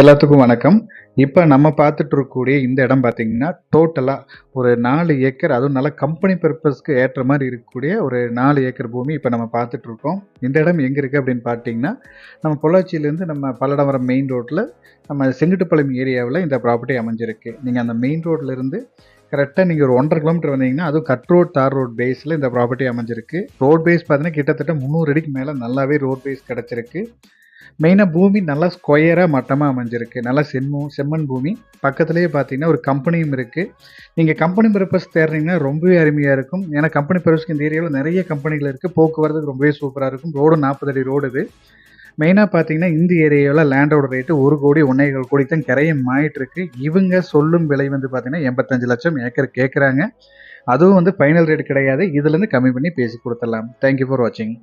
எல்லாத்துக்கும் வணக்கம். இப்ப நம்ம பார்த்துட்டு இருக்கக்கூடிய இந்த இடம் பார்த்தீங்கன்னா, டோட்டலா ஒரு 4 ஏக்கர் அதுவும் நல்ல கம்பெனி பர்ப்பஸ்க்கு ஏற்ற மாரி இருக்கக்கூடிய ஒரு 4 ஏக்கர் பூமி இப்ப நம்ம பார்த்துட்டு இருக்கோம். இந்த இடம் எங்க இருக்கு அப்படின்னு பார்த்தீங்கன்னா, நம்ம பொள்ளாச்சியிலேருந்து நம்ம பல்லடவரம் மெயின் ரோட்ல நம்ம செங்குட்டுப்பாளையம் ஏரியாவுல இந்த ப்ராப்பர்ட்டி அமைஞ்சிருக்கு. நீங்க அந்த மெயின் ரோட்ல இருந்து கரெக்ட்டா நீங்க ஒரு 1 1/2 கிலோமீட்டர் வந்தீங்கன்னா, அதுவும் கட் ரோட், தார் ரோட் பேஸ்ல இந்த ப்ராப்பர்ட்டி அமைஞ்சிருக்கு. ரோட் பேஸ் பார்த்தீங்கன்னா, கிட்டத்தட்ட 300 அடிக்கு மேல நல்லாவே ரோட் பேஸ் கிடைச்சிருக்கு. மெயினா பூமி நல்லா ஸ்கொயரா மட்டமா அமைஞ்சிருக்கு. நல்லா செம்மண் பூமி. பக்கத்திலேயே பார்த்தீங்கன்னா, ஒரு கம்பெனியும் இருக்கு. நீங்க கம்பெனி பர்ப்பஸ் தேடுறீங்கன்னா ரொம்பவே அருமையா இருக்கும். ஏன்னா கம்பெனி பர்ப்பஸ்க்கு இந்த ஏரியாவுல நெறைய கம்பெனிகள் இருக்கு. போக்குவரத்துக்கு ரொம்பவே சூப்பரா இருக்கும். ரோடும் 40 அடி ரோடு இது. மெயினா பார்த்தீங்கன்னா, இந்த ஏரியாவுல லேண்டோட ரேட்டு 1,00,00,000 1,25,00,000 தான் கிரயம் ஆயிட்டிருக்கு. இவங்க சொல்லும் விலை வந்து பார்த்தீங்கன்னா, 85,00,000 ஏக்கர் கேட்குறாங்க. அதுவும் வந்து ஃபைனல் ரேட் கிடையாது. இதுலருந்து கம்மி பண்ணி பேசி குடுத்துடலாம். தேங்க் யூ ஃபார் வாட்சிங்.